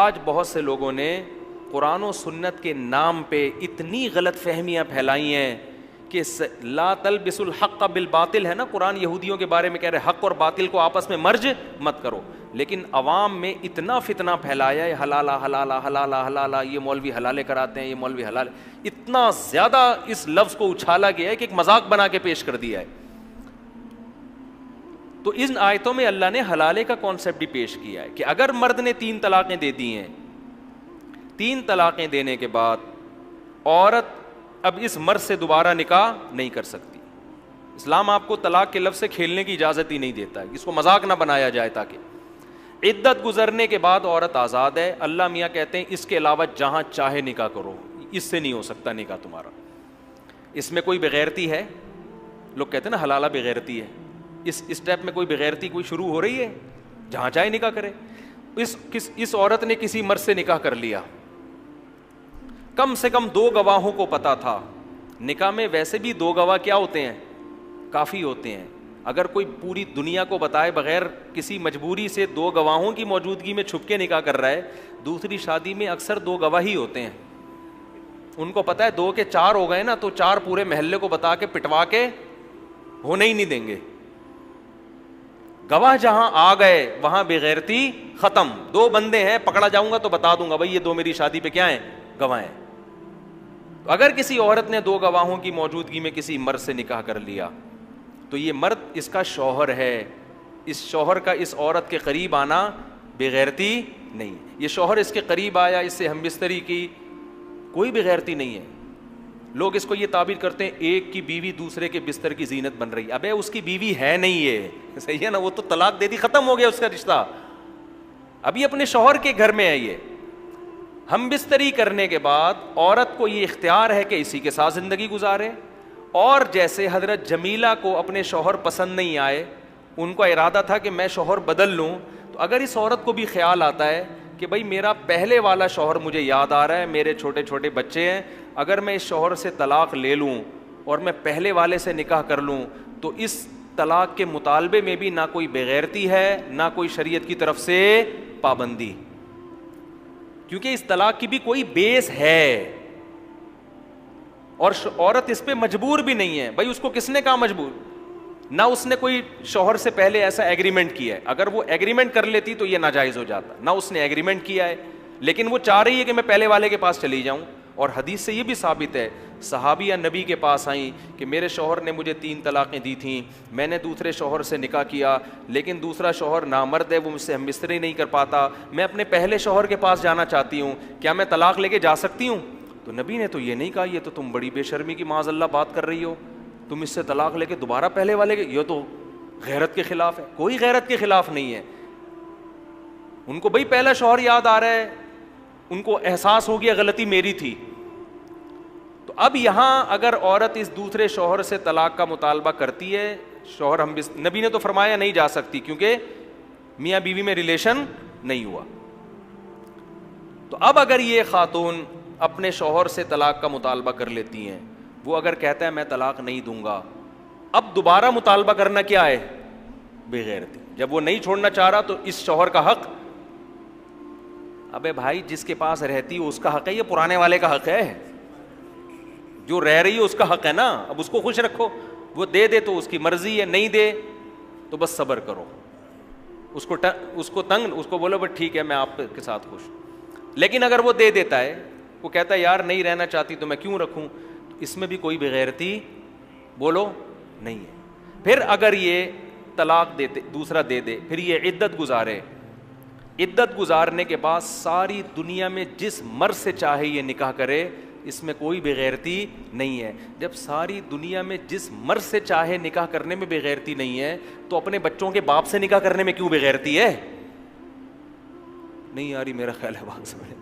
آج بہت سے لوگوں نے قرآن و سنت کے نام پہ اتنی غلط فہمیاں پھیلائی ہیں کہ لا تلبسوا الحق بالباطل ہے نا، قرآن یہودیوں کے بارے میں کہہ رہے حق اور باطل کو آپس میں مرج مت کرو، لیکن عوام میں اتنا فتنہ پھیلایا ہے حلالہ حلالہ حلالہ حلالہ، یہ مولوی حلالے کراتے ہیں، یہ مولوی حلال، اتنا زیادہ اس لفظ کو اچھالا گیا ہے کہ ایک مذاق بنا کے پیش کر دیا ہے. تو ان آیتوں میں اللہ نے حلالے کا کانسیپٹ بھی پیش کیا ہے کہ اگر مرد نے 3 طلاقیں دے دی ہیں، 3 طلاقیں دینے کے بعد عورت اب اس مرد سے دوبارہ نکاح نہیں کر سکتی. اسلام آپ کو طلاق کے لفظ سے کھیلنے کی اجازت ہی نہیں دیتا ہے، اس کو مذاق نہ بنایا جائے. تاکہ عدت گزرنے کے بعد عورت آزاد ہے. اللہ میاں کہتے ہیں اس کے علاوہ جہاں چاہے نکاح کرو، اس سے نہیں ہو سکتا نکاح تمہارا. اس میں کوئی بغیرتی ہے؟ لوگ کہتے ہیں نا حلالہ بغیرتی ہے. اس اسٹیپ میں کوئی بغیرتی کوئی شروع ہو رہی ہے؟ جہاں چاہے نکاح کرے. اس عورت نے کسی مرد سے نکاح کر لیا، کم سے کم 2 گواہوں کو پتا تھا. نکاح میں ویسے بھی 2 گواہ کیا ہوتے ہیں؟ کافی ہوتے ہیں. اگر کوئی پوری دنیا کو بتائے بغیر کسی مجبوری سے 2 گواہوں کی موجودگی میں چھپ کے نکاح کر رہا ہے، دوسری شادی میں اکثر 2 گواہ ہی ہوتے ہیں. ان کو پتا ہے 2 کے 4 ہو گئے نا تو 4 پورے محلے کو بتا کے پٹوا کے ہونے ہی نہیں دیں گے. گواہ جہاں آ گئے وہاں بغیرتی ختم. 2 بندے ہیں، پکڑا جاؤں گا تو بتا دوں گا بھائی یہ 2 میری شادی پہ کیا ہیں؟ گواہ ہیں. تو اگر کسی عورت نے 2 گواہوں کی موجودگی میں کسی مرد سے نکاح کر لیا تو یہ مرد اس کا شوہر ہے. اس شوہر کا اس عورت کے قریب آنا بغیرتی نہیں. یہ شوہر اس کے قریب آیا، اس سے ہم بستری کی، کوئی بغیرتی نہیں ہے. لوگ اس کو یہ تعبیر کرتے ہیں ایک کی بیوی دوسرے کے بستر کی زینت بن رہی. ابے اس کی بیوی ہے نہیں، یہ صحیح ہے نا، وہ تو طلاق دے دی، ختم ہو گیا اس کا رشتہ. ابھی اپنے شوہر کے گھر میں ہے. یہ ہم بستری کرنے کے بعد عورت کو یہ اختیار ہے کہ اسی کے ساتھ زندگی گزارے. اور جیسے حضرت جمیلہ کو اپنے شوہر پسند نہیں آئے، ان کا ارادہ تھا کہ میں شوہر بدل لوں، تو اگر اس عورت کو بھی خیال آتا ہے کہ بھائی میرا پہلے والا شوہر مجھے یاد آ رہا ہے، میرے چھوٹے چھوٹے بچے ہیں، اگر میں اس شوہر سے طلاق لے لوں اور میں پہلے والے سے نکاح کر لوں تو اس طلاق کے مطالبے میں بھی نہ کوئی بغیرتی ہے نہ کوئی شریعت کی طرف سے پابندی، کیونکہ اس طلاق کی بھی کوئی بیس ہے اور عورت اس پہ مجبور بھی نہیں ہے. بھائی اس کو کس نے کہا مجبور؟ نہ اس نے کوئی شوہر سے پہلے ایسا ایگریمنٹ کیا ہے. اگر وہ ایگریمنٹ کر لیتی تو یہ ناجائز ہو جاتا. نہ اس نے ایگریمنٹ کیا ہے، لیکن وہ چاہ رہی ہے کہ میں پہلے والے کے پاس چلی جاؤں. اور حدیث سے یہ بھی ثابت ہے، صحابیہ نبی کے پاس آئیں کہ میرے شوہر نے مجھے 3 طلاقیں دی تھیں، میں نے دوسرے شوہر سے نکاح کیا، لیکن دوسرا شوہر نامرد ہے، وہ مجھ سے ہم بستری نہیں کر پاتا، میں اپنے پہلے شوہر کے پاس جانا چاہتی ہوں، کیا میں طلاق لے کے جا سکتی ہوں؟ تو نبی نے تو یہ نہیں کہا، یہ تو تم بڑی بے شرمی کی معاذ اللہ بات کر رہی ہو، تم اس سے طلاق لے کے دوبارہ پہلے والے کے، یہ تو غیرت کے خلاف ہے. کوئی غیرت کے خلاف نہیں ہے. ان کو بھائی پہلا شوہر یاد آ رہا ہے، ان کو احساس ہو گیا غلطی میری تھی. تو اب یہاں اگر عورت اس دوسرے شوہر سے طلاق کا مطالبہ کرتی ہے، شوہر ہم نبی نے تو فرمایا نہیں جا سکتی کیونکہ میاں بیوی میں ریلیشن نہیں ہوا. تو اب اگر یہ خاتون اپنے شوہر سے طلاق کا مطالبہ کر لیتی ہیں، وہ اگر کہتا ہے میں طلاق نہیں دوں گا، اب دوبارہ مطالبہ کرنا کیا ہے؟ بغیرتی. جب وہ نہیں چھوڑنا چاہ رہا تو اس شوہر کا حق، ابے بھائی جس کے پاس رہتی ہے اس کا حق ہے، یہ پرانے والے کا حق ہے، جو رہ رہی ہے اس کا حق ہے نا. اب اس کو خوش رکھو، وہ دے دے تو اس کی مرضی ہے، نہیں دے تو بس صبر کرو. اس کو تنگ، اس کو بولو بس ٹھیک ہے میں آپ کے ساتھ خوش. لیکن اگر وہ دے دیتا ہے، وہ کہتا ہے یار نہیں رہنا چاہتی تو میں کیوں رکھوں، تو اس میں بھی کوئی بغیرتی بولو نہیں ہے. پھر اگر یہ طلاق دیتے دوسرا دے دے، پھر یہ عدت گزارے، عدت گزارنے کے بعد ساری دنیا میں جس مرد سے چاہے یہ نکاح کرے، اس میں کوئی بغیرتی نہیں ہے. جب ساری دنیا میں جس مرد سے چاہے نکاح کرنے میں بغیرتی نہیں ہے تو اپنے بچوں کے باپ سے نکاح کرنے میں کیوں بغیرتی ہے؟ نہیں یاری میرا خیال ہے بات سمجھے.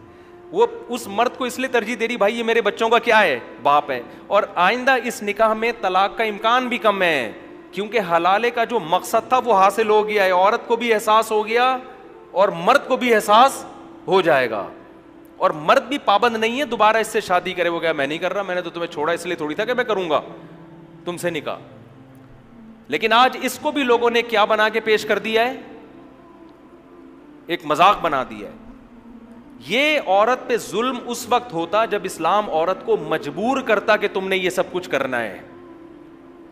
وہ اس مرد کو اس لیے ترجیح دے رہی بھائی یہ میرے بچوں کا کیا ہے؟ باپ ہے. اور آئندہ اس نکاح میں طلاق کا امکان بھی کم ہے کیونکہ حلالے کا جو مقصد تھا وہ حاصل ہو گیا ہے. عورت کو بھی احساس ہو گیا اور مرد کو بھی احساس ہو جائے گا. اور مرد بھی پابند نہیں ہے دوبارہ اس سے شادی کرے. وہ کہا میں نہیں کر رہا، میں نے تو تمہیں چھوڑا اس لیے تھوڑی تھا کہ میں کروں گا تم سے نکاح. لیکن آج اس کو بھی لوگوں نے کیا بنا کے پیش کر دیا ہے؟ ایک مذاق بنا دیا ہے. یہ عورت پہ ظلم اس وقت ہوتا جب اسلام عورت کو مجبور کرتا کہ تم نے یہ سب کچھ کرنا ہے.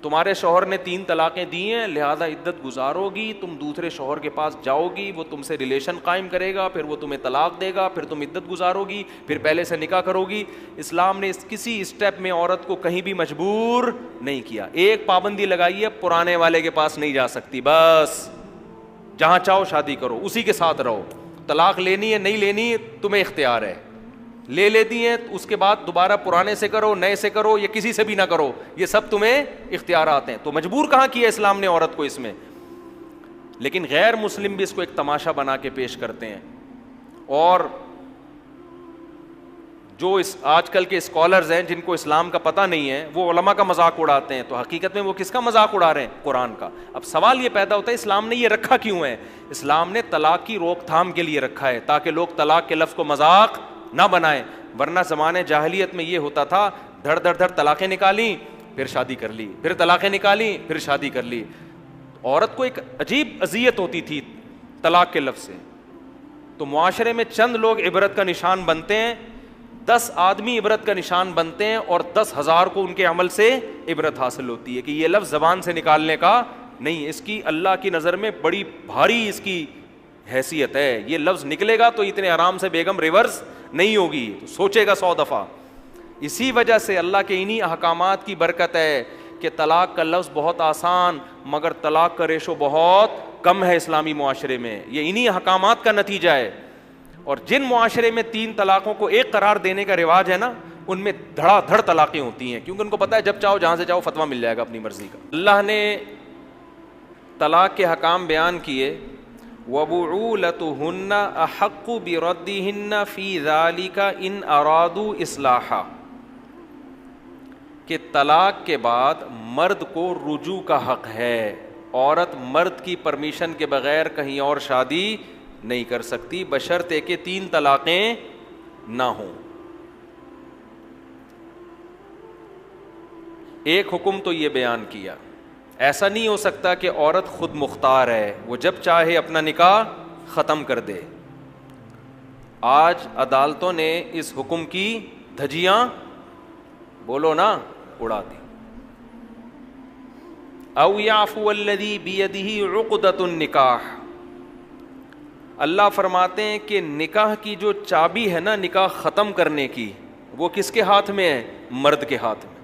تمہارے شوہر نے 3 طلاقیں دی ہیں, لہذا عدت گزارو گی, تم دوسرے شوہر کے پاس جاؤ گی, وہ تم سے ریلیشن قائم کرے گا, پھر وہ تمہیں طلاق دے گا, پھر تم عدت گزارو گی, پھر پہلے سے نکاح کرو گی. اسلام نے کسی اسٹیپ میں عورت کو کہیں بھی مجبور نہیں کیا. ایک پابندی لگائی ہے, پرانے والے کے پاس نہیں جا سکتی, بس جہاں چاہو شادی کرو, اسی کے ساتھ رہو. طلاق لینی ہے نہیں لینی تمہیں اختیار ہے, لے لیتی ہیں اس کے بعد دوبارہ پرانے سے کرو, نئے سے کرو, یا کسی سے بھی نہ کرو, یہ سب تمہیں اختیارات ہیں. تو مجبور کہاں کیا اسلام نے عورت کو اس میں. لیکن غیر مسلم بھی اس کو ایک تماشا بنا کے پیش کرتے ہیں, اور جو اس آج کل کے اسکالرز ہیں جن کو اسلام کا پتہ نہیں ہے, وہ علماء کا مذاق اڑاتے ہیں. تو حقیقت میں وہ کس کا مذاق اڑا رہے ہیں؟ قرآن کا. اب سوال یہ پیدا ہوتا ہے اسلام نے یہ رکھا کیوں ہے؟ اسلام نے طلاق کی روک تھام کے لیے رکھا ہے, تاکہ لوگ طلاق کے لفظ کو مذاق نہ بنائیں. ورنہ زمانے جاہلیت میں یہ ہوتا تھا, دھڑ دھڑ دھڑ طلاقیں نکالی, پھر شادی کر لی, پھر طلاقیں نکالی, پھر شادی کر لی. عورت کو ایک عجیب اذیت ہوتی تھی طلاق کے لفظ سے. تو معاشرے میں چند لوگ عبرت کا نشان بنتے ہیں, 10 آدمی عبرت کا نشان بنتے ہیں, اور 10,000 کو ان کے عمل سے عبرت حاصل ہوتی ہے کہ یہ لفظ زبان سے نکالنے کا نہیں, اس کی اللہ کی نظر میں بڑی بھاری اس کی حیثیت ہے. یہ لفظ نکلے گا تو اتنے آرام سے بیگم ریورس نہیں ہوگی, تو سوچے گا 100 دفعہ. اسی وجہ سے اللہ کے انہی احکامات کی برکت ہے کہ طلاق کا لفظ بہت آسان, مگر طلاق کا ریشو بہت کم ہے اسلامی معاشرے میں. یہ انہی احکامات کا نتیجہ ہے. اور جن معاشرے میں 3 طلاقوں کو ایک قرار دینے کا رواج ہے نا, ان میں دھڑا دھڑ طلاقیں ہوتی ہیں, کیونکہ ان کو پتا ہے جب چاہو جہاں سے چاہو فتویٰ مل جائے گا اپنی مرضی کا. اللہ نے طلاق کے حکام بیان کیے, وَبُعُولَتُهُنَّ أَحَقُّ بِرَدِّهِنَّ فِي ذَلِكَ إِنْ أَرَادُوا إِصْلَاحًا, کہ طلاق کے بعد مرد کو رجوع کا حق ہے. عورت مرد کی پرمیشن کے بغیر کہیں اور شادی نہیں کر سکتی, بشرطے کہ 3 طلاقیں نہ ہوں. ایک حکم تو یہ بیان کیا, ایسا نہیں ہو سکتا کہ عورت خود مختار ہے, وہ جب چاہے اپنا نکاح ختم کر دے. آج عدالتوں نے اس حکم کی دھجیاں بولو نا اڑا دی. او یعفو الذی بیدہ عقدۃ النکاح, اللہ فرماتے ہیں کہ نکاح کی جو چابی ہے نا نکاح ختم کرنے کی, وہ کس کے ہاتھ میں ہے؟ مرد کے ہاتھ میں.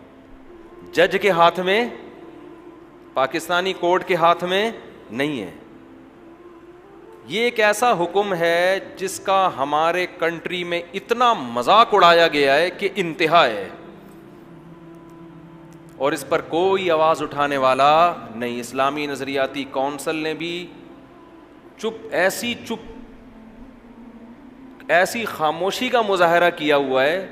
جج کے ہاتھ میں, پاکستانی کورٹ کے ہاتھ میں نہیں ہے. یہ ایک ایسا حکم ہے جس کا ہمارے کنٹری میں اتنا مذاق اڑایا گیا ہے کہ انتہا ہے, اور اس پر کوئی آواز اٹھانے والا نہیں. اسلامی نظریاتی کونسل نے بھی ایسی خاموشی کا مظاہرہ کیا ہوا ہے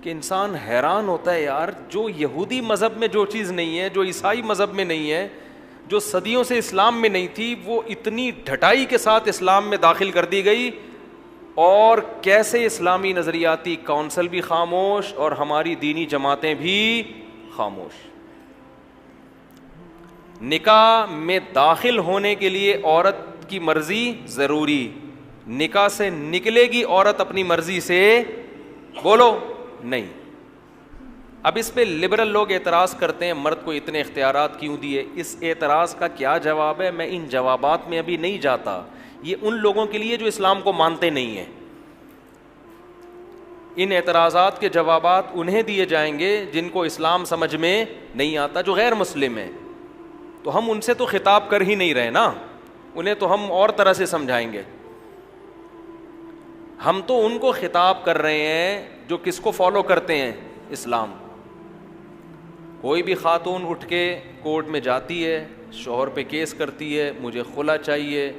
کہ انسان حیران ہوتا ہے, یار جو یہودی مذہب میں جو چیز نہیں ہے, جو عیسائی مذہب میں نہیں ہے, جو صدیوں سے اسلام میں نہیں تھی, وہ اتنی ڈھٹائی کے ساتھ اسلام میں داخل کر دی گئی. اور کیسے اسلامی نظریاتی کونسل بھی خاموش اور ہماری دینی جماعتیں بھی خاموش. نکاح میں داخل ہونے کے لیے عورت کی مرضی ضروری, نکاح سے نکلے گی عورت اپنی مرضی سے بولو نہیں. اب اس پہ لبرل لوگ اعتراض کرتے ہیں مرد کو اتنے اختیارات کیوں دیے. اس اعتراض کا کیا جواب ہے؟ میں ان جوابات میں ابھی نہیں جاتا. یہ ان لوگوں کے لیے جو اسلام کو مانتے نہیں ہیں. ان اعتراضات کے جوابات انہیں دیے جائیں گے جن کو اسلام سمجھ میں نہیں آتا, جو غیر مسلم ہیں. تو ہم ان سے تو خطاب کر ہی نہیں رہے نا, انہیں تو ہم اور طرح سے سمجھائیں گے. ہم تو ان کو خطاب کر رہے ہیں جو کس کو فالو کرتے ہیں؟ اسلام. کوئی بھی خاتون اٹھ کے کورٹ میں جاتی ہے, شوہر پہ کیس کرتی ہے, مجھے خلا چاہیے.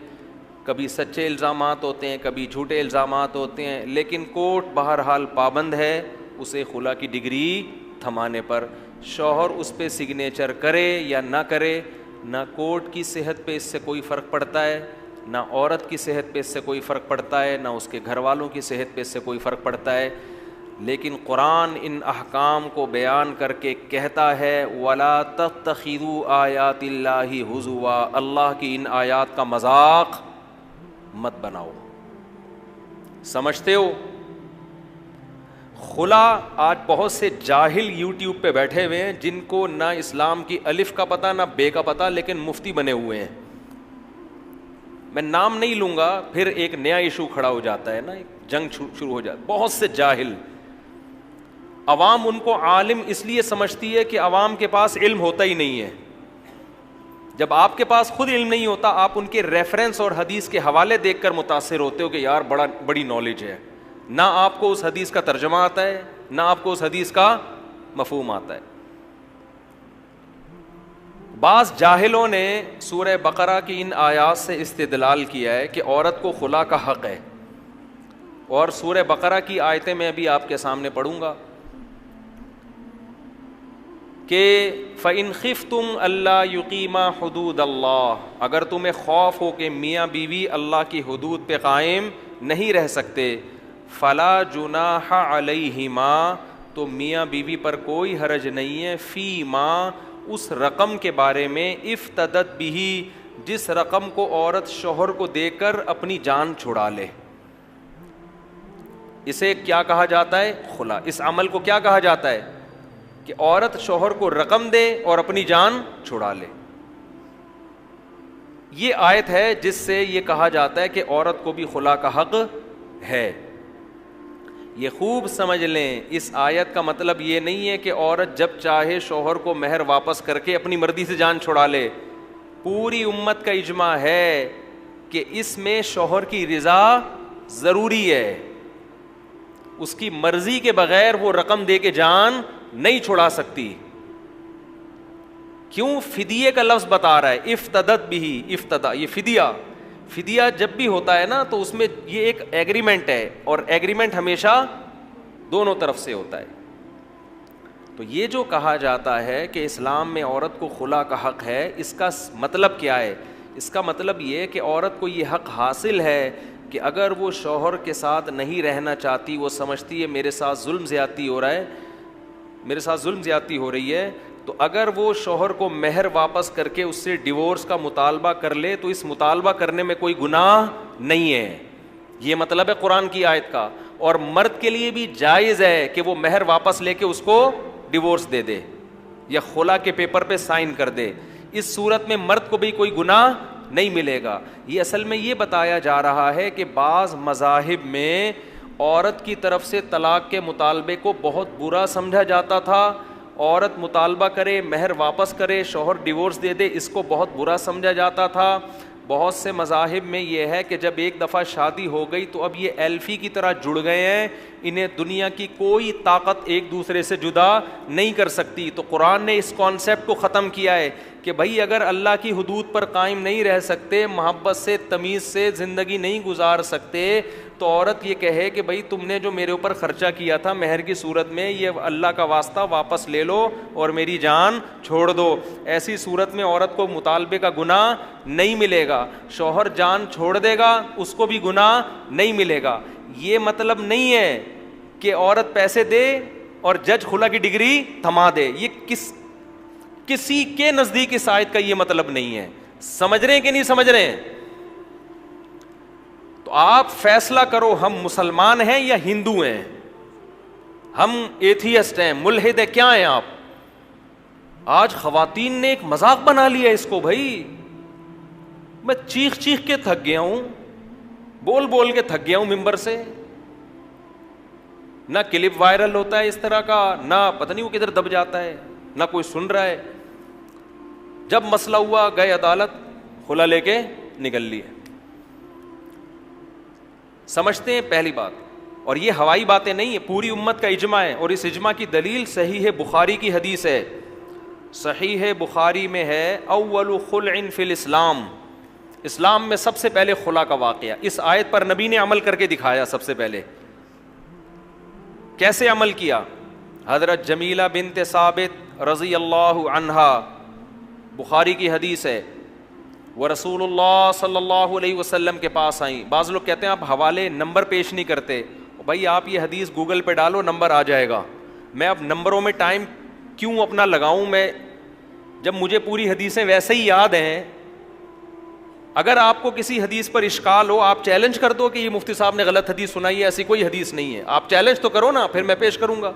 کبھی سچے الزامات ہوتے ہیں, کبھی جھوٹے الزامات ہوتے ہیں, لیکن کورٹ بہرحال پابند ہے اسے خلا کی ڈگری تھمانے پر. شوہر اس پہ سگنیچر کرے یا نہ کرے, نہ کورٹ کی صحت پہ اس سے کوئی فرق پڑتا ہے, نہ عورت کی صحت پہ اس سے کوئی فرق پڑتا ہے, نہ اس کے گھر والوں کی صحت پہ اس سے کوئی فرق پڑتا ہے. لیکن قرآن ان احکام کو بیان کر کے کہتا ہے وَلَا تَتَّخِذُوا آیَاتِ اللَّهِ هُزُوًا, اللہ کی ان آیات کا مذاق مت بناؤ. سمجھتے ہو؟ خلا آج بہت سے جاہل یوٹیوب پہ بیٹھے ہوئے ہیں جن کو نہ اسلام کی الف کا پتہ نہ بے کا پتہ، لیکن مفتی بنے ہوئے ہیں. میں نام نہیں لوں گا، پھر ایک نیا ایشو کھڑا ہو جاتا ہے نا، ایک جنگ شروع ہو جاتا ہے. بہت سے جاہل، عوام ان کو عالم اس لیے سمجھتی ہے کہ عوام کے پاس علم ہوتا ہی نہیں ہے. جب آپ کے پاس خود علم نہیں ہوتا، آپ ان کے ریفرنس اور حدیث کے حوالے دیکھ کر متاثر ہوتے ہو کہ یار بڑی نالج ہے. نہ آپ کو اس حدیث کا ترجمہ آتا ہے، نہ آپ کو اس حدیث کا مفہوم آتا ہے. بعض جاہلوں نے سورہ بقرہ کی ان آیات سے استدلال کیا ہے کہ عورت کو خلا کا حق ہے، اور سورہ بقرہ کی آیتیں میں ابھی آپ کے سامنے پڑھوں گا کہ فَإِنْ خِفْتُمْ أَلَّا يُقِيمَا حُدُودَ اللَّهِ، اگر تمہیں خوف ہو کہ میاں بیوی اللہ کی حدود پہ قائم نہیں رہ سکتے، فَلَا جُنَاحَ عَلَيْهِمَا، تو میاں بیوی پر کوئی حرج نہیں ہے، فی ما، اس رقم کے بارے میں، افتدت بھی، جس رقم کو عورت شوہر کو دے کر اپنی جان چھڑا لے. اسے کیا کہا جاتا ہے؟ خلا. اس عمل کو کیا کہا جاتا ہے؟ کہ عورت شوہر کو رقم دے اور اپنی جان چھڑا لے. یہ آیت ہے جس سے یہ کہا جاتا ہے کہ عورت کو بھی خلا کا حق ہے. یہ خوب سمجھ لیں، اس آیت کا مطلب یہ نہیں ہے کہ عورت جب چاہے شوہر کو مہر واپس کر کے اپنی مرضی سے جان چھڑا لے. پوری امت کا اجماع ہے کہ اس میں شوہر کی رضا ضروری ہے. اس کی مرضی کے بغیر وہ رقم دے کے جان نہیں چھڑا سکتی. کیوں؟ فدیے کا لفظ بتا رہا ہے، افتدت بھی، افتدا، یہ فدیہ جب بھی ہوتا ہے نا تو اس میں یہ ایک ایگریمنٹ ہے، اور ایگریمنٹ ہمیشہ دونوں طرف سے ہوتا ہے. تو یہ جو کہا جاتا ہے کہ اسلام میں عورت کو خلا کا حق ہے، اس کا مطلب کیا ہے؟ اس کا مطلب یہ کہ عورت کو یہ حق حاصل ہے کہ اگر وہ شوہر کے ساتھ نہیں رہنا چاہتی، وہ سمجھتی ہے میرے ساتھ ظلم زیادتی ہو رہا ہے، میرے ساتھ ظلم زیادتی ہو رہی ہے، تو اگر وہ شوہر کو مہر واپس کر کے اس سے ڈیورس کا مطالبہ کر لے تو اس مطالبہ کرنے میں کوئی گناہ نہیں ہے. یہ مطلب ہے قرآن کی آیت کا. اور مرد کے لیے بھی جائز ہے کہ وہ مہر واپس لے کے اس کو ڈیورس دے دے یا خلا کے پیپر پہ سائن کر دے. اس صورت میں مرد کو بھی کوئی گناہ نہیں ملے گا. یہ اصل میں یہ بتایا جا رہا ہے کہ بعض مذاہب میں عورت کی طرف سے طلاق کے مطالبے کو بہت برا سمجھا جاتا تھا. عورت مطالبہ کرے، مہر واپس کرے، شوہر ڈیورس دے دے، اس کو بہت برا سمجھا جاتا تھا. بہت سے مذاہب میں یہ ہے کہ جب ایک دفعہ شادی ہو گئی تو اب یہ ایلفی کی طرح جڑ گئے ہیں، انہیں دنیا کی کوئی طاقت ایک دوسرے سے جدا نہیں کر سکتی. تو قرآن نے اس کانسیپٹ کو ختم کیا ہے کہ بھائی اگر اللہ کی حدود پر قائم نہیں رہ سکتے، محبت سے، تمیز سے زندگی نہیں گزار سکتے، تو عورت یہ کہے کہ بھائی تم نے جو میرے اوپر خرچہ کیا تھا مہر کی صورت میں، یہ اللہ کا واسطہ واپس لے لو اور میری جان چھوڑ دو. ایسی صورت میں عورت کو مطالبے کا گناہ نہیں ملے گا. شوہر جان چھوڑ دے گا، اس کو بھی گناہ نہیں ملے گا. یہ مطلب نہیں ہے کہ عورت پیسے دے اور جج خلا کی ڈگری تھما دے. یہ کسی کے نزدیک اس آیت کا یہ مطلب نہیں ہے. سمجھ رہے ہیں کہ نہیں سمجھ رہے ہیں؟ تو آپ فیصلہ کرو، ہم مسلمان ہیں یا ہندو ہیں، ہم ایتھیسٹ ہیں، ملحد ہیں، کیا ہیں آپ؟ آج خواتین نے ایک مذاق بنا لیا اس کو. بھائی میں چیخ کے تھک گیا ہوں، بول کے تھک گیا ہوں ممبر سے. نہ کلپ وائرل ہوتا ہے اس طرح کا، نہ پتہ نہیں وہ کدھر دب جاتا ہے، نہ کوئی سن رہا ہے. جب مسئلہ ہوا گئے عدالت، خلا لے کے نکل لیے. سمجھتے ہیں پہلی بات. اور یہ ہوائی باتیں نہیں ہیں، پوری امت کا اجماع ہے. اور اس اجماع کی دلیل صحیح بخاری کی حدیث ہے. صحیح بخاری میں ہے، اول خلع فی الاسلام، اسلام میں سب سے پہلے خلا کا واقعہ. اس آیت پر نبی نے عمل کر کے دکھایا. سب سے پہلے کیسے عمل کیا؟ حضرت جمیلہ بنت ثابت رضی اللہ عنہا، بخاری کی حدیث ہے، وہ رسول اللہ صلی اللہ علیہ وسلم کے پاس آئیں. بعض لوگ کہتے ہیں آپ حوالے نمبر پیش نہیں کرتے. بھائی آپ یہ حدیث گوگل پہ ڈالو، نمبر آ جائے گا. میں اب نمبروں میں ٹائم کیوں اپنا لگاؤں، میں جب مجھے پوری حدیثیں ویسے ہی یاد ہیں. اگر آپ کو کسی حدیث پر اشکال ہو, آپ چیلنج کر دو کہ یہ مفتی صاحب نے غلط حدیث سنائی ہے, ایسی کوئی حدیث نہیں ہے. آپ چیلنج تو کرو نا, پھر میں پیش کروں گا.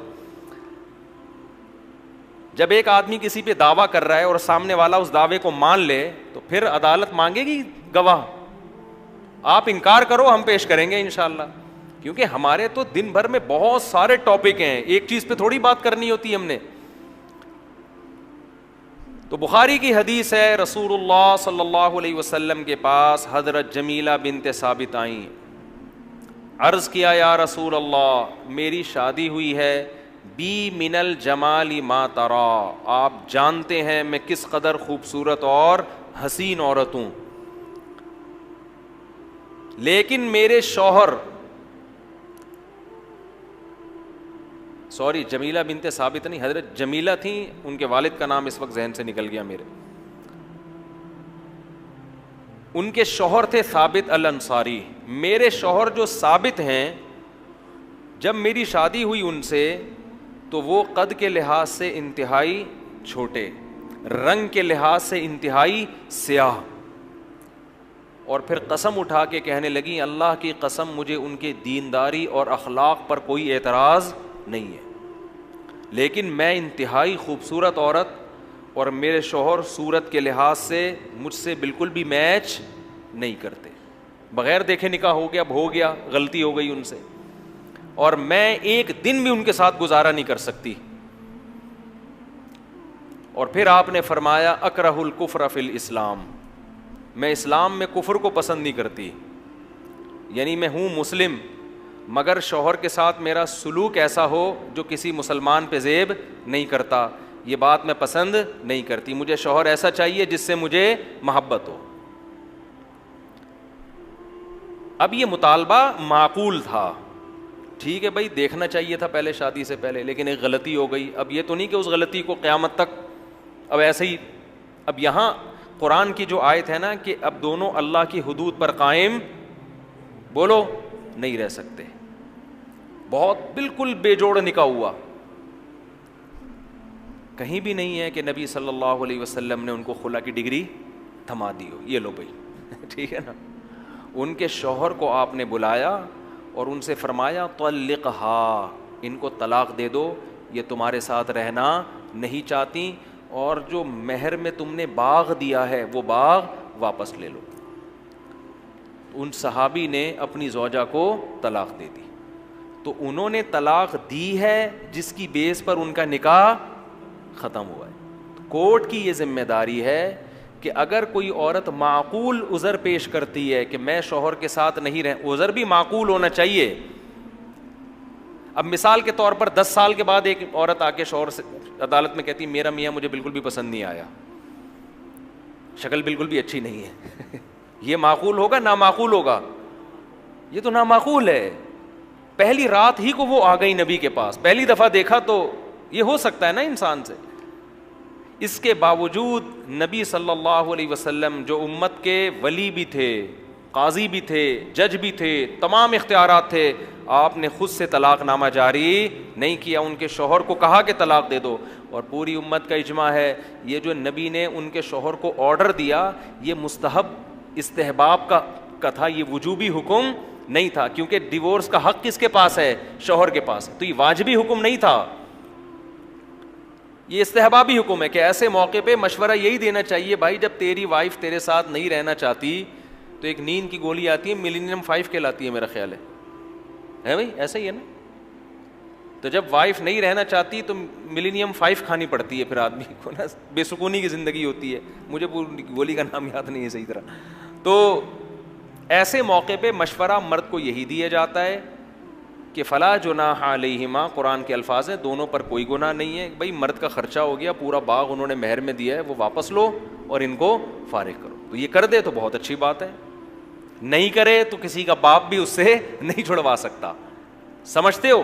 جب ایک آدمی کسی پہ دعویٰ کر رہا ہے اور سامنے والا اس دعوے کو مان لے تو پھر عدالت مانگے گی گواہ. آپ انکار کرو, ہم پیش کریں گے انشاءاللہ, کیونکہ ہمارے تو دن بھر میں بہت سارے ٹاپک ہیں, ایک چیز پہ تھوڑی بات کرنی ہوتی ہے ہم نے. تو بخاری کی حدیث ہے, رسول اللہ صلی اللہ علیہ وسلم کے پاس حضرت جمیلہ بنت ثابت آئیں. عرض کیا, یا رسول اللہ, میری شادی ہوئی ہے, بی من الجمال ما ترا, آپ جانتے ہیں میں کس قدر خوبصورت اور حسین عورت ہوں, لیکن میرے شوہر, سوری جمیلہ بنت ثابت نہیں, حضرت جمیلہ تھیں, ان کے والد کا نام اس وقت ذہن سے نکل گیا میرے. ان کے شوہر تھے ثابت الانصاری. میرے شوہر جو ثابت ہیں, جب میری شادی ہوئی ان سے تو وہ قد کے لحاظ سے انتہائی چھوٹے, رنگ کے لحاظ سے انتہائی سیاہ, اور پھر قسم اٹھا کے کہنے لگی, اللہ کی قسم مجھے ان کے دینداری اور اخلاق پر کوئی اعتراض نہیں ہے, لیکن میں انتہائی خوبصورت عورت اور میرے شوہر صورت کے لحاظ سے مجھ سے بالکل بھی میچ نہیں کرتے. بغیر دیکھے نکاح ہو گیا, اب ہو گیا, غلطی ہو گئی ان سے, اور میں ایک دن بھی ان کے ساتھ گزارا نہیں کر سکتی. اور پھر آپ نے فرمایا, اکرہ الکفر فی الاسلام, میں اسلام میں کفر کو پسند نہیں کرتی. یعنی میں ہوں مسلم مگر شوہر کے ساتھ میرا سلوک ایسا ہو جو کسی مسلمان پہ زیب نہیں کرتا, یہ بات میں پسند نہیں کرتی. مجھے شوہر ایسا چاہیے جس سے مجھے محبت ہو. اب یہ مطالبہ معقول تھا, ٹھیک ہے بھائی, دیکھنا چاہیے تھا پہلے شادی سے پہلے, لیکن ایک غلطی ہو گئی. اب یہ تو نہیں کہ اس غلطی کو قیامت تک اب ایسے ہی, اب یہاں قرآن کی جو آیت ہے نا کہ اب دونوں اللہ کی حدود پر قائم بولو نہیں رہ سکتے, بہت بالکل بے جوڑ نکاح ہوا. کہیں بھی نہیں ہے کہ نبی صلی اللہ علیہ وسلم نے ان کو خلا کی ڈگری تھما دی ہو, یہ لو بھائی ٹھیک ہے نا. ان کے شوہر کو آپ نے بلایا اور ان سے فرمایا, طلقھا, ان کو طلاق دے دو, یہ تمہارے ساتھ رہنا نہیں چاہتی, اور جو مہر میں تم نے باغ دیا ہے وہ باغ واپس لے لو. ان صحابی نے اپنی زوجہ کو طلاق دے دی. تو انہوں نے طلاق دی ہے جس کی بیس پر ان کا نکاح ختم ہوا ہے. کورٹ کی یہ ذمہ داری ہے کہ اگر کوئی عورت معقول عذر پیش کرتی ہے کہ میں شوہر کے ساتھ نہیں عذر بھی معقول ہونا چاہیے. اب مثال کے طور پر 10 سال کے بعد ایک عورت آ کے شوہر سے عدالت میں کہتی, میرا میاں مجھے بالکل بھی پسند نہیں آیا, شکل بالکل بھی اچھی نہیں ہے, یہ معقول ہوگا نامعقول ہوگا؟ یہ تو نامعقول ہے. پہلی رات ہی کو وہ آ گئی نبی کے پاس, پہلی دفعہ دیکھا تو یہ ہو سکتا ہے نا انسان سے. اس کے باوجود نبی صلی اللہ علیہ وسلم جو امت کے ولی بھی تھے, قاضی بھی تھے, جج بھی تھے, تمام اختیارات تھے, آپ نے خود سے طلاق نامہ جاری نہیں کیا, ان کے شوہر کو کہا کہ طلاق دے دو. اور پوری امت کا اجماع ہے یہ جو نبی نے ان کے شوہر کو آرڈر دیا یہ مستحب استحباب کا تھا, یہ وجوبی حکم نہیں تھا, کیونکہ ڈیورس کا حق کس کے پاس ہے؟ شوہر کے پاس. تو یہ واجبی حکم نہیں تھا, یہ استحبابی حکم ہے کہ ایسے موقع پہ مشورہ یہی دینا چاہیے, بھائی جب تیری وائف تیرے ساتھ نہیں رہنا چاہتی تو ایک نیند کی گولی آتی ہے, ملینیم 5 کہلاتی ہے میرا خیال ہے بھائی, ایسا ہی ہے نا. تو جب وائف نہیں رہنا چاہتی تو ملینیم 5 کھانی پڑتی ہے, پھر آدمی کو نا بے سکونی کی زندگی ہوتی ہے. مجھے پوری گولی کا نام یاد نہیں ہے صحیح طرح. تو ایسے موقع پہ مشورہ مرد کو یہی دیا جاتا ہے کہ فلا جناح علیہما, قرآن کے الفاظ ہیں, دونوں پر کوئی گناہ نہیں ہے. بھائی مرد کا خرچہ ہو گیا, پورا باغ انہوں نے مہر میں دیا ہے, وہ واپس لو اور ان کو فارغ کرو. تو یہ کر دے تو بہت اچھی بات ہے, نہیں کرے تو کسی کا باپ بھی اس سے نہیں چھڑوا سکتا. سمجھتے ہو؟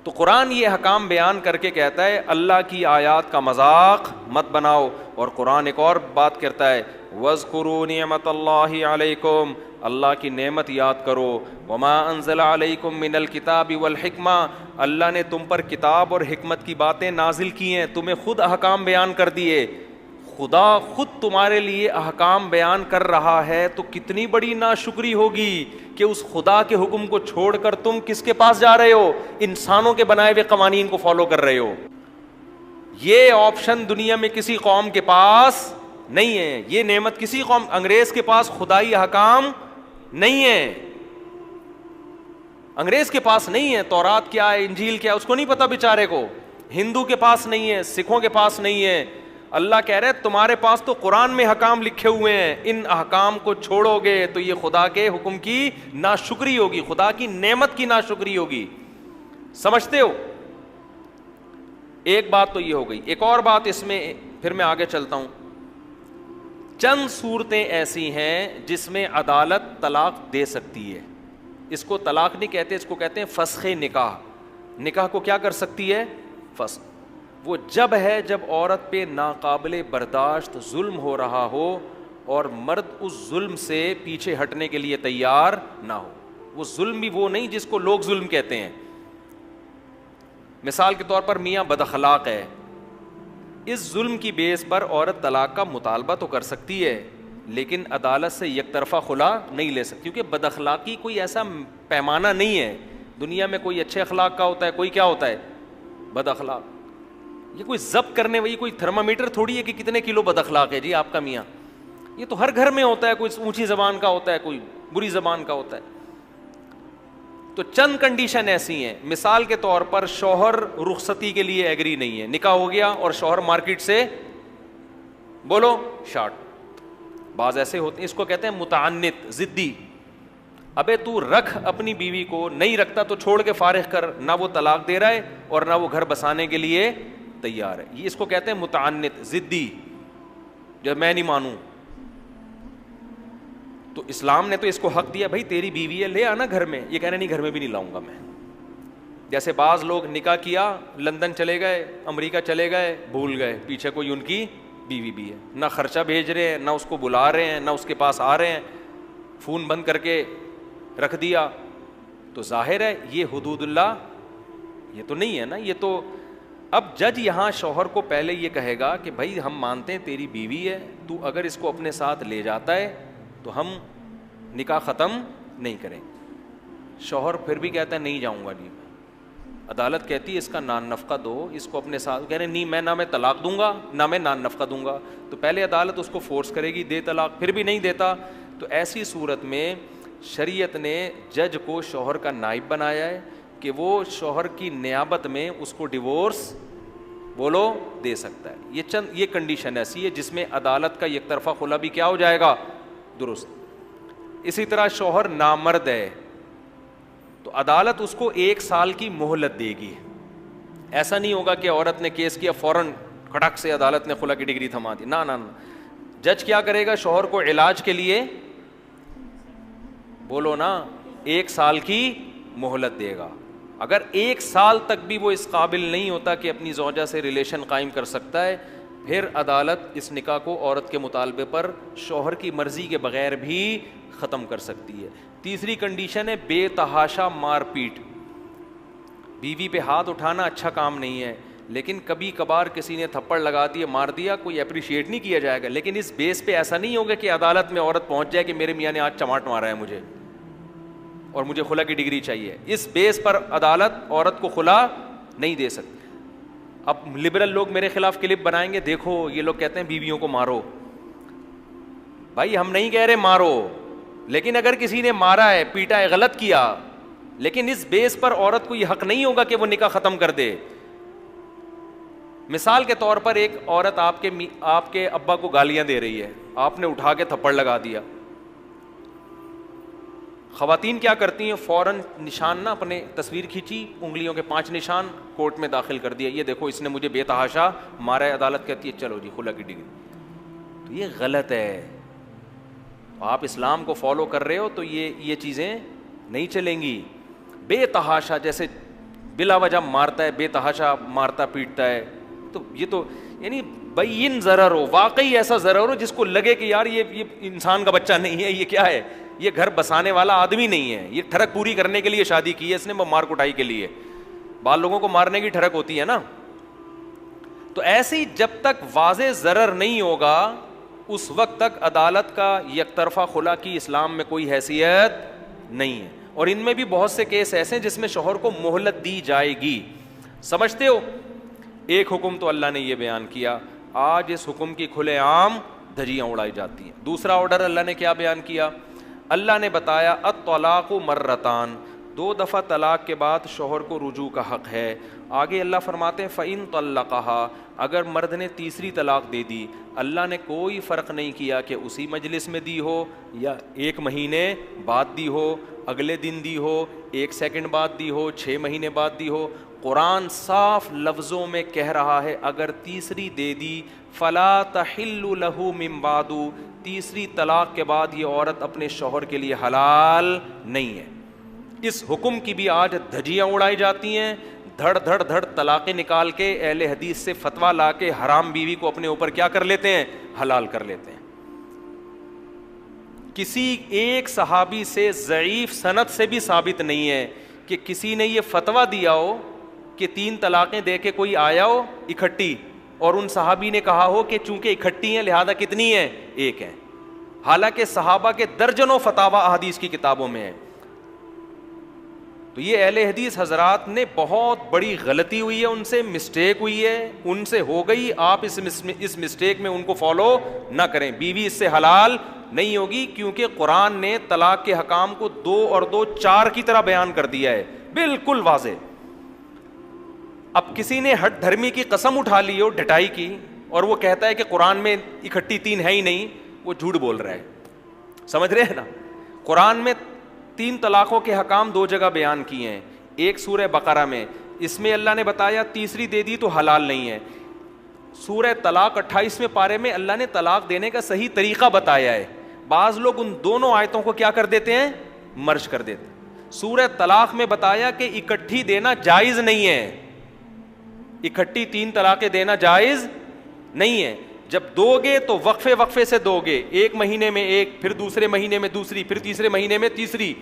تو قرآن یہ حکام بیان کر کے کہتا ہے اللہ کی آیات کا مذاق مت بناؤ. اور قرآن ایک اور بات کرتا ہے, وَاذْكُرُوا نِعْمَةَ اللَّهِ عَلَيْكُمْ, اللہ کی نعمت یاد کرو. وَمَا أَنزَلَ عَلَيْكُمْ مِنَ الْكِتَابِ وَالْحِكْمَةِ, اللہ نے تم پر کتاب اور حکمت کی باتیں نازل کی ہیں, تمہیں خود احکام بیان کر دیے, خدا خود تمہارے لیے احکام بیان کر رہا ہے تو کتنی بڑی ناشکری ہوگی کہ اس خدا کے حکم کو چھوڑ کر تم کس کے پاس جا رہے ہو؟ انسانوں کے بنائے ہوئے قوانین کو فالو کر رہے ہو. یہ آپشن دنیا میں کسی قوم کے پاس نہیں ہے. یہ نعمت کسی قوم، انگریز کے پاس خدائی احکام نہیں ہے. انگریز کے پاس نہیں ہے. تورات کیا ہے، انجیل کیا ہے، اس کو نہیں پتا بیچارے کو. ہندو کے پاس نہیں ہے، سکھوں کے پاس نہیں ہے. اللہ کہہ رہے تمہارے پاس تو قرآن میں احکام لکھے ہوئے ہیں، ان احکام کو چھوڑو گے تو یہ خدا کے حکم کی ناشکری ہوگی، خدا کی نعمت کی ناشکری ہوگی. سمجھتے ہو؟ ایک بات تو یہ ہو گئی. ایک اور بات اس میں، پھر میں آگے چلتا ہوں. چند صورتیں ایسی ہیں جس میں عدالت طلاق دے سکتی ہے. اس کو طلاق نہیں کہتے، اس کو کہتے ہیں فسخ نکاح. نکاح کو کیا کر سکتی ہے؟ فسخ. وہ جب ہے جب عورت پہ ناقابل برداشت ظلم ہو رہا ہو اور مرد اس ظلم سے پیچھے ہٹنے کے لیے تیار نہ ہو. وہ ظلم بھی وہ نہیں جس کو لوگ ظلم کہتے ہیں. مثال کے طور پر میاں بد اخلاق ہے، اس ظلم کی بیس پر عورت طلاق کا مطالبہ تو کر سکتی ہے لیکن عدالت سے یک طرفہ خلا نہیں لے سکتی، کیونکہ بد اخلاقی کوئی ایسا پیمانہ نہیں ہے. دنیا میں کوئی اچھے اخلاق کا ہوتا ہے، کوئی کیا ہوتا ہے؟ بد اخلاق. یہ کوئی ضبط کرنے والی کوئی تھرمامیٹر تھوڑی ہے کہ کتنے کلو بد اخلاق ہے جی آپ کا میاں. یہ تو ہر گھر میں ہوتا ہے، کوئی اونچی زبان کا ہوتا ہے، کوئی بری زبان کا ہوتا ہے. تو چند کنڈیشن ایسی ہیں. مثال کے طور پر شوہر رخصتی کے لیے ایگری نہیں ہے، نکاح ہو گیا اور شوہر مارکیٹ سے بولو شارٹ. بعض ایسے ہوتے ہیں، اس کو کہتے ہیں متعنت، ضدی. ابے تو رکھ اپنی بیوی کو، نہیں رکھتا تو چھوڑ کے فارغ کر. نہ وہ طلاق دے رہا ہے اور نہ وہ گھر بسانے کے لیے تیار ہے. یہ اس کو کہتے ہیں متعنت، ضدی، جب میں نہیں مانوں. تو اسلام نے تو اس کو حق دیا، بھائی تیری بیوی ہے لے آنا گھر میں. یہ کہنا نہیں گھر میں بھی نہیں لاؤں گا میں. جیسے بعض لوگ نکاح کیا، لندن چلے گئے، امریکہ چلے گئے، بھول گئے پیچھے کوئی ان کی بیوی بھی ہے. نہ خرچہ بھیج رہے ہیں، نہ اس کو بلا رہے ہیں، نہ اس کے پاس آ رہے ہیں، فون بند کر کے رکھ دیا. تو ظاہر ہے یہ حدود اللہ یہ تو نہیں ہے نا. یہ تو اب جج یہاں شوہر کو پہلے یہ کہے گا کہ بھائی ہم مانتے ہیں تیری بیوی ہے، تو اگر اس کو اپنے ساتھ لے جاتا ہے تو ہم نکاح ختم نہیں کریں. شوہر پھر بھی کہتا ہے نہیں جاؤں گا جی. عدالت کہتی ہے اس کا نان نفقہ دو، اس کو اپنے ساتھ. کہہ رہے نہیں میں نہ میں طلاق دوں گا نہ میں نان نفقہ دوں گا. تو پہلے عدالت اس کو فورس کرے گی دے طلاق، پھر بھی نہیں دیتا تو ایسی صورت میں شریعت نے جج کو شوہر کا نائب بنایا ہے کہ وہ شوہر کی نیابت میں اس کو ڈیورس بولو دے سکتا ہے. یہ کنڈیشن ایسی ہے جس میں عدالت کا یک طرفہ خلا بھی کیا ہو جائے گا؟ درست. اسی طرح شوہر نامرد ہے تو عدالت اس کو 1 سال کی مہلت دے گی. ایسا نہیں ہوگا کہ عورت نے کیس کیا فوراً کھٹک سے عدالت نے خلا کی ڈگری تھما دی. نہ جج کیا کرے گا؟ شوہر کو علاج کے لیے بولو نا 1 سال کی مہلت دے گا. اگر 1 سال تک بھی وہ اس قابل نہیں ہوتا کہ اپنی زوجہ سے ریلیشن قائم کر سکتا ہے، پھر عدالت اس نکاح کو عورت کے مطالبے پر شوہر کی مرضی کے بغیر بھی ختم کر سکتی ہے. تیسری کنڈیشن ہے بے تحاشا مار پیٹ. بیوی پہ ہاتھ اٹھانا اچھا کام نہیں ہے، لیکن کبھی کبھار کسی نے تھپڑ لگا دیا مار دیا، کوئی اپریشیٹ نہیں کیا جائے گا. لیکن اس بیس پہ ایسا نہیں ہوگا کہ عدالت میں عورت پہنچ جائے کہ میرے میاں نے آج چماٹ مارا ہے مجھے اور مجھے خلا کی ڈگری چاہیے. اس بیس پر عدالت عورت کو خلا نہیں دے سکتی. اب لبرل لوگ میرے خلاف کلپ بنائیں گے، دیکھو یہ لوگ کہتے ہیں بیویوں کو مارو. بھائی ہم نہیں کہہ رہے مارو، لیکن اگر کسی نے مارا ہے، پیٹا ہے، غلط کیا، لیکن اس بیس پر عورت کو یہ حق نہیں ہوگا کہ وہ نکاح ختم کر دے. مثال کے طور پر ایک عورت آپ کے ابا کو گالیاں دے رہی ہے، آپ نے اٹھا کے تھپڑ لگا دیا. خواتین کیا کرتی ہیں؟ فوراً نشان نہ اپنے تصویر کھینچی، انگلیوں کے 5 نشان کورٹ میں داخل کر دیا، یہ دیکھو اس نے مجھے بے تحاشا مارا ہے. عدالت کہتی ہے چلو جی خلا کی ڈگری. تو یہ غلط ہے. آپ اسلام کو فالو کر رہے ہو تو یہ چیزیں نہیں چلیں گی. بے تحاشا جیسے بلا وجہ مارتا ہے، بے تحاشا مارتا پیٹتا ہے، تو یہ تو یعنی بین ضرر ہو، واقعی ایسا ضرر ہو جس کو لگے کہ یار یہ انسان کا بچہ نہیں ہے، یہ کیا ہے، یہ گھر بسانے والا آدمی نہیں ہے، یہ ٹھڑک پوری کرنے کے لیے شادی کی ہے اس نے، مار کٹائی کے لیے. بعض لوگوں کو مارنے کی ٹھڑک ہوتی ہے نا. تو ایسی جب تک واضح ضرر نہیں ہوگا اس وقت تک عدالت کا یک طرفہ خلا کی اسلام میں کوئی حیثیت نہیں ہے. اور ان میں بھی بہت سے کیس ایسے ہیں جس میں شوہر کو مہلت دی جائے گی. سمجھتے ہو؟ ایک حکم تو اللہ نے یہ بیان کیا, آج اس حکم کی کھلے عام دھجیاں اڑائی جاتی ہیں. دوسرا آرڈر اللہ نے کیا بیان کیا؟ اللہ نے بتایا الطلاق مرتان, 2 دفعہ طلاق کے بعد شوہر کو رجوع کا حق ہے. آگے اللہ فرماتے ہیں فَإِن طَلَّقَهَا, اگر مرد نے تیسری طلاق دے دی, اللہ نے کوئی فرق نہیں کیا کہ اسی مجلس میں دی ہو یا 1 مہینے بعد دی ہو, اگلے دن دی ہو, 1 سیکنڈ بعد دی ہو, 6 مہینے بعد دی ہو. قرآن صاف لفظوں میں کہہ رہا ہے اگر تیسری دے دی فَلَا تَحِلُّ لَهُ مِن بَعْدُ, تیسری طلاق کے بعد یہ عورت اپنے شوہر کے لیے حلال نہیں ہے. اس حکم کی بھی آج دھجیاں اڑائی جاتی ہیں, دھڑ دھڑ دھڑ طلاقیں نکال کے اہل حدیث سے فتویٰ لا کے حرام بیوی کو اپنے اوپر کیا کر لیتے ہیں؟ حلال کر لیتے ہیں. کسی ایک صحابی سے ضعیف سند سے بھی ثابت نہیں ہے کہ کسی نے یہ فتویٰ دیا ہو کہ 3 طلاقیں دے کے کوئی آیا ہو اکٹھی, اور ان صحابی نے کہا ہو کہ چونکہ اکٹھی ہیں لہذا کتنی ہیں؟ 1 ہیں. حالانکہ صحابہ کے درجنوں فتاوی احادیث کی کتابوں میں ہیں. تو یہ اہل حدیث حضرات نے بہت بڑی غلطی ہوئی ہے, ان سے مسٹیک ہوئی ہے, ان سے ہو گئی. آپ اس مسٹیک میں ان کو فالو نہ کریں. بیوی اس سے حلال نہیں ہوگی کیونکہ قرآن نے طلاق کے حکام کو 2 اور 2 4 کی طرح بیان کر دیا ہے, بالکل واضح. اب کسی نے ہٹ دھرمی کی قسم اٹھا لی ہو ڈٹائی کی, اور وہ کہتا ہے کہ قرآن میں اکٹھی 3 ہے ہی نہیں, وہ جھوٹ بول رہا ہے. سمجھ رہے ہیں نا؟ قرآن میں 3 طلاقوں کے حکام 2 جگہ بیان کیے ہیں. ایک سورہ بقرہ میں, اس میں اللہ نے بتایا تیسری دے دی تو حلال نہیں ہے. سورہ طلاق 28ویں پارے میں اللہ نے طلاق دینے کا صحیح طریقہ بتایا ہے. بعض لوگ ان دونوں آیتوں کو کیا کر دیتے ہیں؟ مرج کر دیتے ہیں. سورہ طلاق میں بتایا کہ اکٹھی دینا جائز نہیں ہے, اکٹھی 3 طلاقیں دینا جائز نہیں ہے. جب دو گے تو وقفے سے دو گے, 1 مہینے میں 1, پھر دوسرے مہینے میں دوسری, پھر تیسرے مہینے میں تیسری.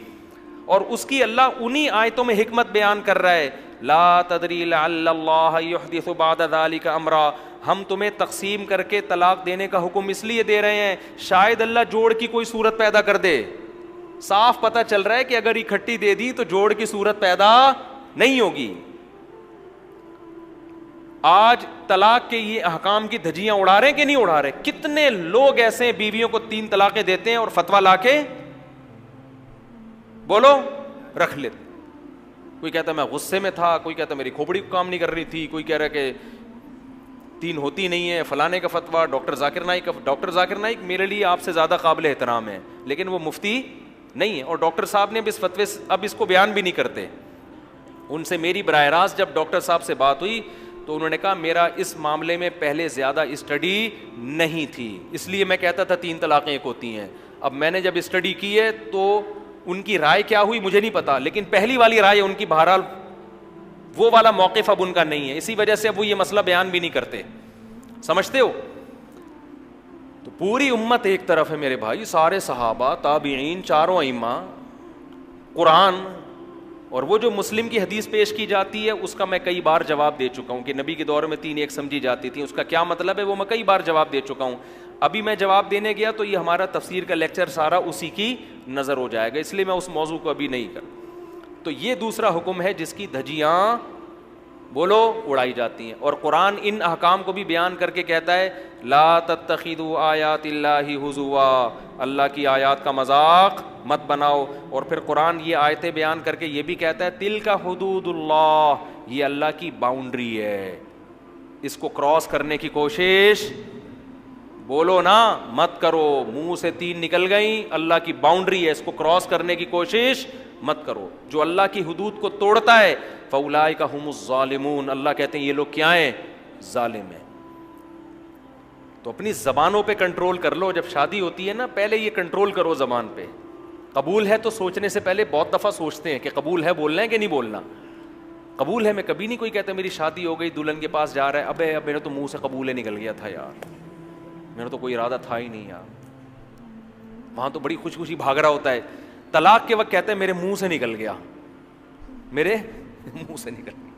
اور اس کی اللہ انہی آیتوں میں حکمت بیان کر رہا ہے, لا تدری لعل اللہ یحدث بعد ذلک امرا, ہم تمہیں تقسیم کر کے طلاق دینے کا حکم اس لیے دے رہے ہیں شاید اللہ جوڑ کی کوئی صورت پیدا کر دے. صاف پتہ چل رہا ہے کہ اگر اکٹھی دے دی تو جوڑ کی صورت پیدا نہیں ہوگی. آج طلاق کے یہ احکام کی دھجیاں اڑا رہے ہیں کہ نہیں اڑا رہے؟ کتنے لوگ ایسے ہیں بیویوں کو 3 طلاقیں دیتے ہیں اور فتویٰ لا کے بولو رکھ لیتے. کوئی کہتا میں غصے میں تھا, کوئی کہتا میری کھوپڑی کام نہیں کر رہی تھی, کوئی کہہ رہا کہ 3 ہوتی نہیں ہے, فلانے کا فتویٰ, ڈاکٹر ذاکر نائک کا. ڈاکٹر ذاکر نائک میرے لیے آپ سے زیادہ قابل احترام ہے, لیکن وہ مفتی نہیں ہے, اور ڈاکٹر صاحب نے اس فتوے اب اس کو بیان بھی نہیں کرتے. ان سے میری براہ راست جب ڈاکٹر صاحب سے بات ہوئی تو انہوں نے کہا میرا اس معاملے میں پہلے زیادہ اسٹڈی نہیں تھی, اس لیے میں کہتا تھا 3 طلاقیں 1 ہوتی ہیں. اب میں نے جب اسٹڈی کی ہے تو ان کی رائے کیا ہوئی مجھے نہیں پتا, لیکن پہلی والی رائے ان کی بہرحال وہ والا موقف اب ان کا نہیں ہے, اسی وجہ سے اب وہ یہ مسئلہ بیان بھی نہیں کرتے. سمجھتے ہو؟ تو پوری امت ایک طرف ہے میرے بھائی, سارے صحابہ, تابعین, 4 ائمہ, قرآن, اور وہ جو مسلم کی حدیث پیش کی جاتی ہے اس کا میں کئی بار جواب دے چکا ہوں کہ نبی کے دور میں 3 ایک سمجھی جاتی تھی, اس کا کیا مطلب ہے وہ میں کئی بار جواب دے چکا ہوں. ابھی میں جواب دینے گیا تو یہ ہمارا تفسیر کا لیکچر سارا اسی کی نظر ہو جائے گا, اس لیے میں اس موضوع کو ابھی نہیں کر. تو یہ دوسرا حکم ہے جس کی دھجیاں بولو اڑائی جاتی ہیں. اور قرآن ان احکام کو بھی بیان کر کے کہتا ہے لا تتخذوا آیات اللہ ہزوا, اللہ کی آیات کا مذاق مت بناؤ. اور پھر قرآن یہ آیتیں بیان کر کے یہ بھی کہتا ہے تلک حدود اللہ, یہ اللہ کی باؤنڈری ہے, اس کو کراس کرنے کی کوشش بولو نا مت کرو. منہ سے 3 نکل گئیں, اللہ کی باؤنڈری ہے, اس کو کراس کرنے کی کوشش مت کرو. جو اللہ کی حدود کو توڑتا ہے فاولئک ھم الظالمون, اللہ کہتے ہیں یہ لوگ کیا ہیں؟ ظالم ہیں. تو اپنی زبانوں پہ کنٹرول کر لو. جب شادی ہوتی ہے نا پہلے یہ کنٹرول کرو زبان پہ. قبول ہے تو سوچنے سے پہلے بہت دفعہ سوچتے ہیں کہ قبول ہے بولنا ہے کہ نہیں بولنا. قبول ہے میں کبھی نہیں کوئی کہتا میری شادی ہو گئی, دلہن کے پاس جا رہا ہے, ابے میرے تو منہ سے قبول ہے نکل گیا تھا یار, میرا تو کوئی ارادہ تھا ہی نہیں یار. وہاں تو بڑی خوشی خوشی بھاگ رہا ہوتا ہے. طلاق کے وقت کہتے ہیں میرے منہ سے نکل گیا, میرے منہ سے نکل گیا.